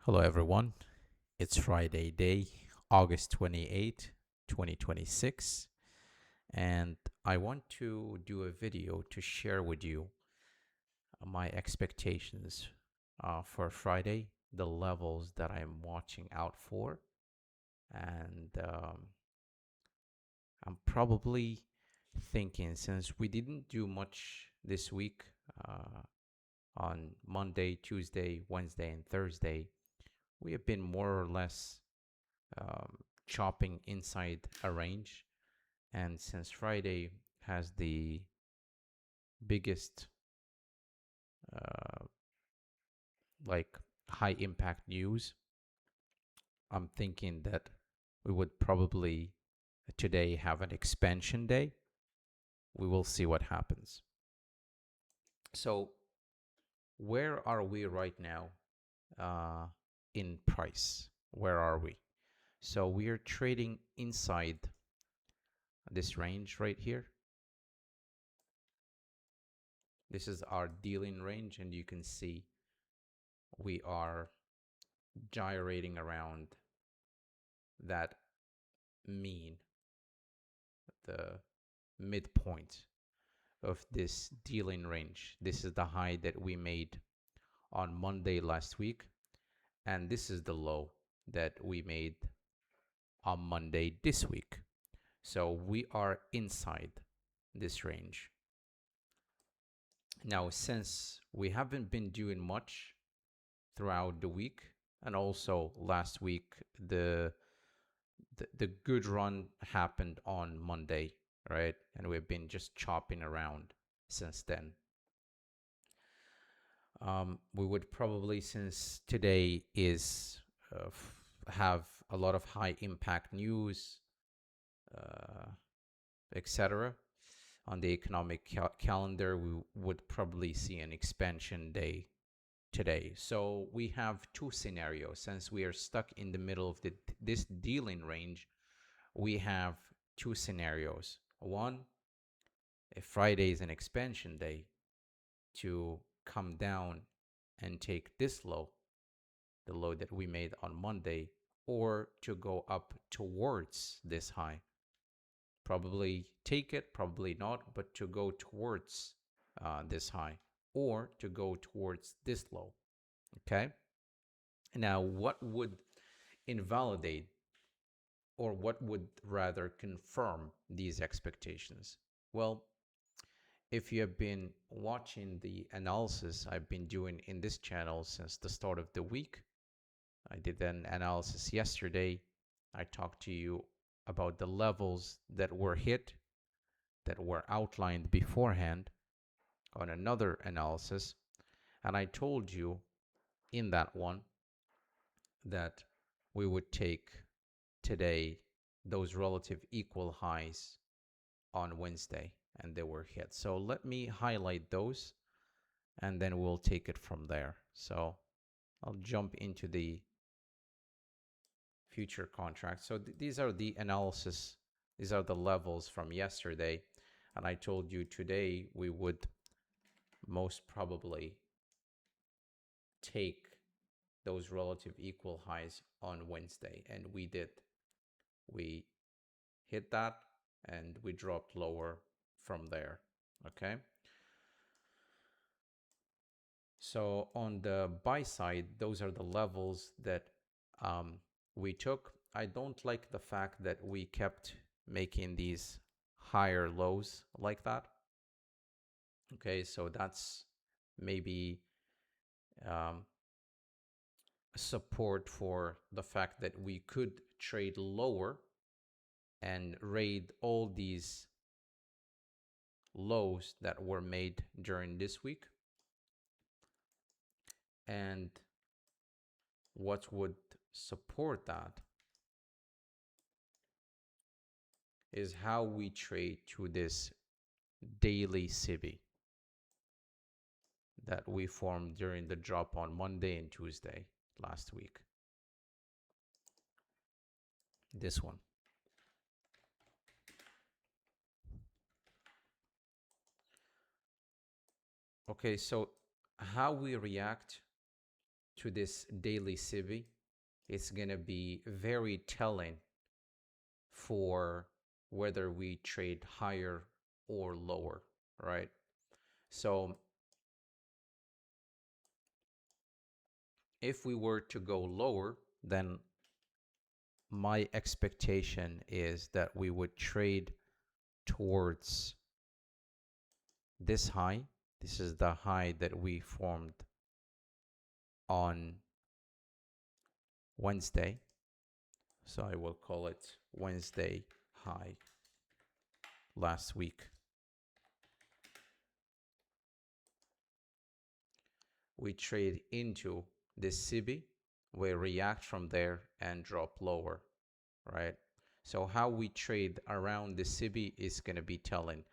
Hello, everyone. It's Friday day, August 28, 2026, and I want to do a video to share with you my expectations for Friday, the levels that I'm watching out for, and I'm probably thinking since we didn't do much this week uh, on Monday, Tuesday, Wednesday, and Thursday, we have been more or less chopping inside a range. And since Friday has the biggest, uh, like, high impact news, I'm thinking that we would probably today have an expansion day. We will see what happens. So, where are we right now uh, in price? Where are we? So, we are trading inside this range right here. This is our dealing range, and you can see we are gyrating around that mean, the midpoint of this dealing range. This is the high that we made on Monday last week, and this is the low that we made on Monday this week. So we are inside this range. Now, since we haven't been doing much throughout the week, and also last week, the good run happened on Monday, right? And we've been just chopping around since then. We would probably, since today is have a lot of high impact news, uh, etc. On the economic calendar, we would probably see an expansion day today. So we have two scenarios. Since we are stuck in the middle of this dealing range, we have two scenarios. One, if Friday is an expansion day, to come down and take this low, the low that we made on Monday, or to go up towards this high. Probably take it, probably not, but to go towards this high, or to go towards this low. Okay. Now, what would invalidate, or what would rather confirm these expectations? Well, if you have been watching the analysis I've been doing in this channel since the start of the week, I did an analysis yesterday. I talked to you about the levels that were hit, that were outlined beforehand on another analysis. And I told you in that one that we would take today those relative equal highs on Wednesday, and they were hit. So let me highlight those, and then we'll take it from there. So I'll jump into the future contracts. So these are the analysis, these are the levels from yesterday. And I told you today we would most probably take those relative equal highs on Wednesday. And we did. We hit that and we dropped lower from there. Okay. So on the buy side, those are the levels that we took. I don't like the fact that we kept making these higher lows like that. Okay, so that's maybe um, support for the fact that we could trade lower and raid all these lows that were made during this week. And what would support that is how we trade to this daily CB that we formed during the drop on Monday and Tuesday last week. This one. Okay, so how we react to this daily CB, it's going to be very telling for whether we trade higher or lower, right? So if we were to go lower, then my expectation is that we would trade towards this high. This is the high that we formed on Wednesday. So I will call it Wednesday high last week. We trade into this CB, we react from there and drop lower, right? So how we trade around the CB is going to be telling.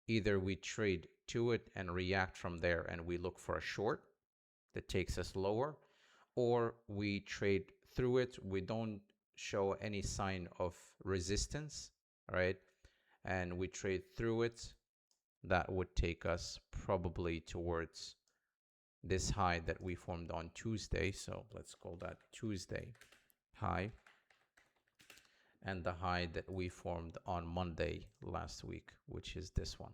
Either we trade to it and react from there and we look for a short that takes us lower, or we trade through it, we don't show any sign of resistance, right? And we trade through it, that would take us probably towards this high that we formed on Tuesday. So let's call that Tuesday high, and the high that we formed on Monday last week, which is this one.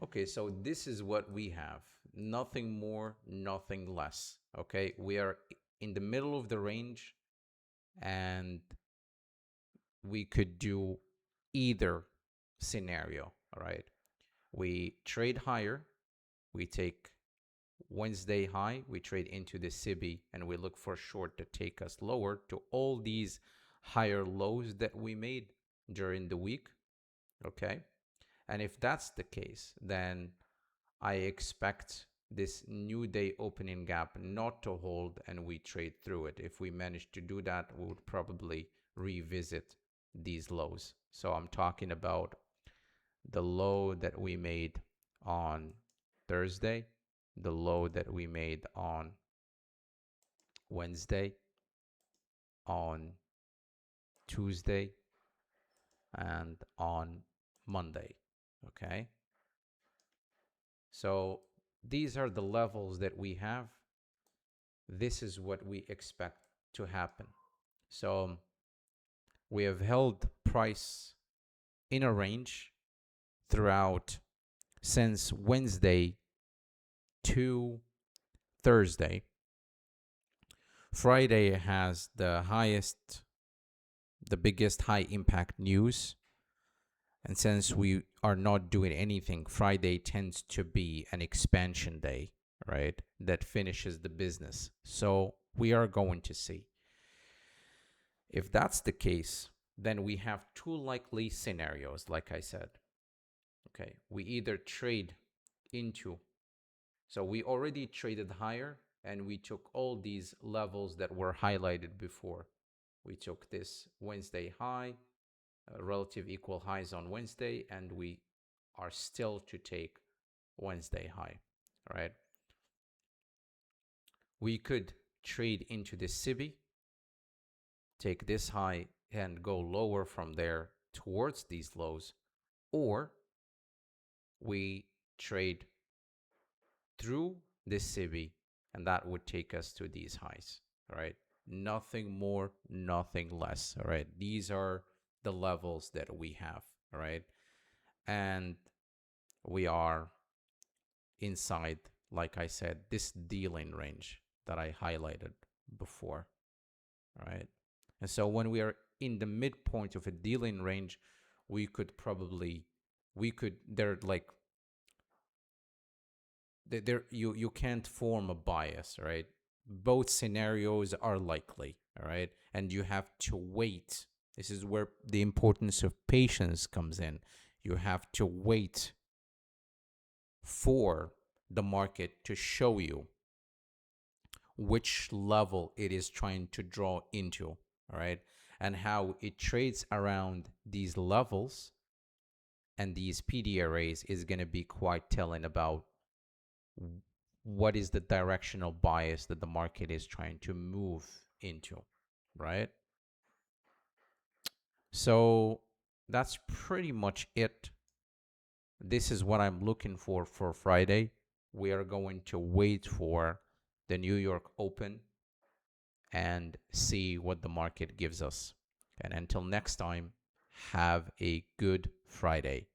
Okay, so this is what we have. Nothing more, nothing less. Okay, we are in the middle of the range, and we could do either scenario, all right? We trade higher, we take Wednesday high, we trade into the CB, and we look for short to take us lower to all these higher lows that we made during the week, okay? And if that's the case, then I expect this new day opening gap not to hold and we trade through it. If we manage to do that, we would probably revisit these lows. So I'm talking about the low that we made on Thursday, the low that we made on Wednesday, on Tuesday, and on Monday. Okay. So these are the levels that we have. This is what we expect to happen. So we have held price in a range throughout since Wednesday to Thursday. Friday has the biggest high impact news. And since we are not doing anything, Friday tends to be an expansion day, right? That finishes the business. So we are going to see. If that's the case, then we have two likely scenarios, like I said. Okay, we either trade into, so we already traded higher and we took all these levels that were highlighted before. We took this Wednesday high, relative equal highs on Wednesday, and we are still to take Wednesday high, right? We could trade into this CB, take this high and go lower from there towards these lows, or we trade through this CB and that would take us to these highs, all right? Nothing more, nothing less, all right? These are the levels that we have, all right? And we are inside, like I said, this dealing range that I highlighted before, all right? And so when we are in the midpoint of a dealing range, they're like, you can't form a bias, right? Both scenarios are likely, all right? And you have to wait. This is where the importance of patience comes in. You have to wait for the market to show you which level it is trying to draw into, all right? And how it trades around these levels and these PD arrays is going to be quite telling about what is the directional bias that the market is trying to move into, right? So that's pretty much it. This is what I'm looking for Friday. We are going to wait for the New York Open and see what the market gives us. And until next time, have a good Friday.